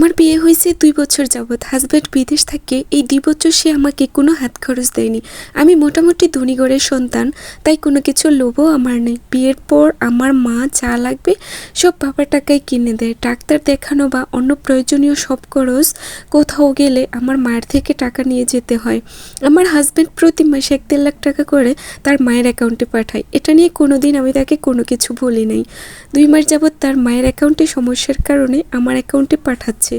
আমার বিয়ে হয়েছে 2 বছর যাবৎ। হাজব্যান্ড বিদেশ থাকে। এই 2 বছর সে আমাকে কোনো হাত খরচ দেয়নি। আমি মোটামুটি ধনী ঘরের সন্তান, তাই কোনো কিছুর লোভও আমার নেই। বিয়ের পর আমার মা যা লাগবে সব বাবার টাকায় কিনে দেয়। ডাক্তার দেখানো বা অন্য প্রয়োজনীয় সব খরচ কোথাও গেলে আমার মায়ের থেকে টাকা নিয়ে যেতে হয়। আমার হাজব্যান্ড প্রতি মাসে 1-1.5 লাখ টাকা করে তার মায়ের অ্যাকাউন্টে পাঠায়। এটা নিয়ে কোনোদিন আমি তাকে কোনো কিছু বলি নাই। 2 মাস যাবৎ তার মায়ের অ্যাকাউন্টে সমস্যার কারণে আমার অ্যাকাউন্টে পাঠাচ্ছে।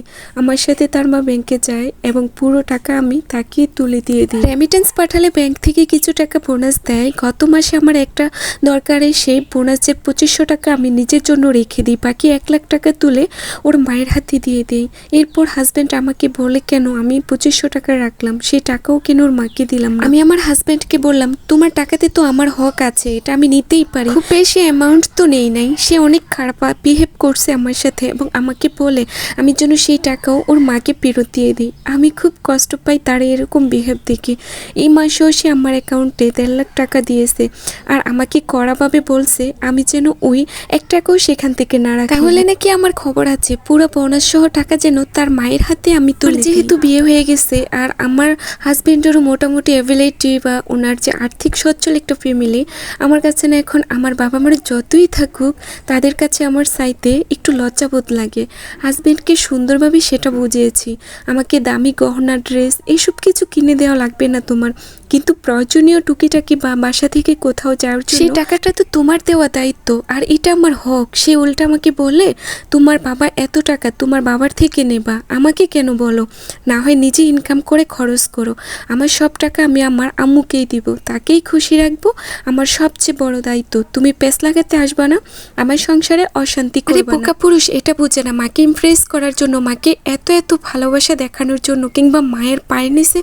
আমার সাথে তার মা ব্যাংকে যায় এবং পুরো টাকা আমি তাকে তুলে দিয়ে দিই। রেমিটেন্স পাঠালে ব্যাংক থেকে কিছু টাকা বোনাস দেয়। গত মাসে আমার একটা দরকারে সেই বোনাসের 2500 টাকা আমি নিজের জন্য রেখে দিই। বাকি 1 লাখ টাকা তুলে ওর মায়ের হাতে দিয়ে দিই। এরপর হাজব্যান্ড আমাকে বলে কেন আমি 2500 টাকা রাখলাম, সেই টাকাও কেন ওর মাকে দিলাম না। আমি আমার হাজব্যান্ডকে বললাম তোমার টাকাতে তো আমার হক আছে, এটা আমি নিতেই পারি। খুব বেশি অ্যামাউন্ট তো নেই নাই। সে অনেক খারাপ বিহেভ করছে আমার সাথে এবং আমাকে বলে আমি যেন সেই টাকাও ওর মাকে ফেরত দিয়ে দিই। আমি খুব কষ্ট পাই তার এরকম বিহেভ দেখে। এই মাসেও সে আমার অ্যাকাউন্টে 1.5 লাখ টাকা দিয়েছে আর আমাকে কড়াভাবে বলছে আমি যেন ওই 1 টাকাও সেখান থেকে না রাখি। তাহলে নাকি আমার খবর আছে পুরো বোনাস সহ টাকা যেন তার মায়ের হাতে আমি তুলে দিই। যেহেতু বিয়ে হয়ে গেছে আর আমার হাজবেন্ডেরও মোটামুটি অ্যাবিলিটি বা ওনার যে আর্থিক সচ্ছল একটা ফ্যামিলি, আমার কাছে না এখন আমার বাবা মার যতই থাকুক তাদের কাছে আমার চাইতে একটু লজ্জাবোধ লাগে। হাজবেন্ডকে সুন্দরভাবে সেটা বুঝিয়েছি, আমাকে দামি গহনা ড্রেস এইসব কিছু কিনে দেওয়া লাগবে না তোমার, কিন্তু প্রয়োজনীয় টুকিটাকি বা বাসা থেকে কোথাও যাওয়ার জন্য সেই টাকাটা তো তোমার দেওয়া দায়িত্ব আর এটা আমার হক। সে উল্টা আমাকে বলে তোমার বাবা এত টাকা তোমার বাবার থেকে নেবা, আমাকে কেন বলো, না হয় নিজে ইনকাম করে খরচ করো। আমার সব টাকা আমি আমার আম্মুকেই দিব, তাকেই খুশি রাখবো, আমার সবচেয়ে বড় দায়িত্ব। তুমি পেস লাগাতে আসবা না, আমার সংসারে অশান্তি করবে না। বোকা পুরুষ এটা বুঝে না, মাকে ইমপ্রেস করার জন্য, মাকে এত এত ভালোবাসা দেখানোর জন্য কিংবা মায়ের পায়ের নিচে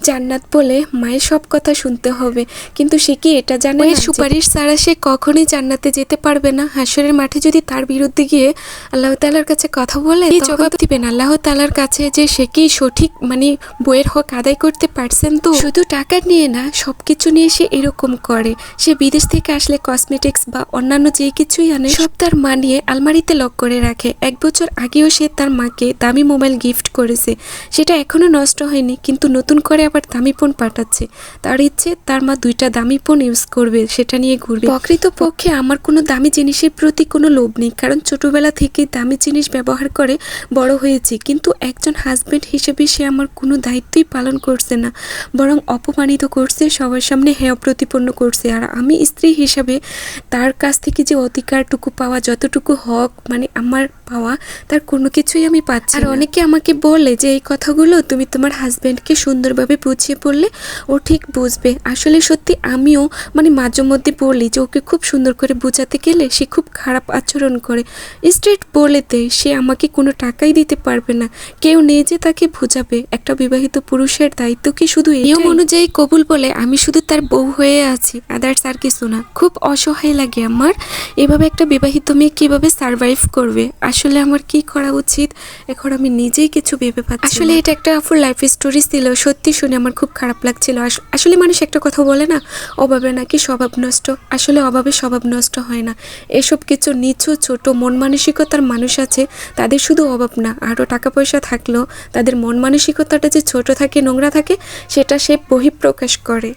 জান্নাত বলে মায়ের সব কথা শুনতে হবে, কিন্তু সে কি এটা জানে না সুপারিশ ছাড়া সে কখনোই জান্নাতে যেতে পারবে না। হাসরের মাঠে যদি তার বিরুদ্ধে গিয়ে আল্লাহ তাআলার কাছে কথা বলে জবাব দিবেন আল্লাহ তাআলার কাছে যে সে কি সঠিক বইয়ের হক আদায় করতে পারছেন। তো শুধু টাকা নিয়ে না, সবকিছু নিয়ে সে এরকম করে। সে বিদেশ থেকে আসলে কসমেটিক্স বা অন্যান্য যে কিছুই আনে সব তার মা নিয়ে আলমারিতে লক করে রাখে। 1 বছর আগেও সে তার মাকে দামি মোবাইল গিফট করেছে, সেটা এখনো নষ্ট হয়নি, কিন্তু নতুন করে আবার দামি ফোন পাঠাচ্ছে। তার ইচ্ছে তার মা 2টা দামি ফোন ইউজ করবে, সেটা নিয়ে ঘুরবে। প্রকৃতপক্ষে আমার কোনো দামি জিনিসের প্রতি কোনো লোভ নেই, কারণ ছোটবেলা থেকে দামি জিনিস ব্যবহার করে বড় হয়েছি, কিন্তু একজন হাজব্যান্ড হিসেবে সে আমার কোনো দায়িত্বই পালন করছে না, বরং অপমানিত করছে, সবার সামনে হেয় প্রতিপন্ন করছে। আর আমি স্ত্রী হিসাবে তার কাছ থেকে যে অধিকারটুকু পাওয়া, যতটুকু হক আমার পাওয়া, তার কোনো কিছুই আমি পাচ্ছি না। আর অনেকে আমাকে বলে যে এই কথাগুলো তুমি তোমার হাজব্যান্ডকে সুন্দরভাবে বুঝিয়ে বললে ও ঠিক বুঝবে। আসলে সত্যি আমিও মাঝে মধ্যে বলি যে ওকে খুব সুন্দর করে বোঝাতে গেলে সে খুব খারাপ আচরণ করে। স্ট্রেট বলে দেয় সে আমাকে কোনো টাকাই দিতে পারবে না, কেউ নেই যে তাকে বোঝাবে। একটা বিবাহিত পুরুষের দায়িত্ব কি শুধু নিয়ম অনুযায়ী কবুল বলে আমি শুধু তার বউ হয়ে আছি, আদার্স আর কিছু না। খুব অসহায় লাগে আমার, এভাবে একটা বিবাহিত মেয়ে কিভাবে সারভাইভ করবে। আসলে আমার কি করা উচিত এখন আমি নিজেই কিছু ভেবে পাচ্ছি। আসলে এটা একটা ফুল লাইফ স্টোরি ছিল, সত্যি শুনে আমার খুব খারাপ লাগছিল। আসলে মানুষ একটা কথা বলে না, অভাবে নাকি স্বভাব নষ্ট। আসলে অভাবে স্বভাব নষ্ট হয় না। এসব কিছু নিচু ছোট মন মানসিকতার মানুষ আছে, তাদের শুধু অভাব না, আরও টাকা পয়সা থাকলেও তাদের মন মানসিকতাটা যে ছোট থাকে, নোংরা থাকে, সেটা সে বহিঃপ্রকাশ করে।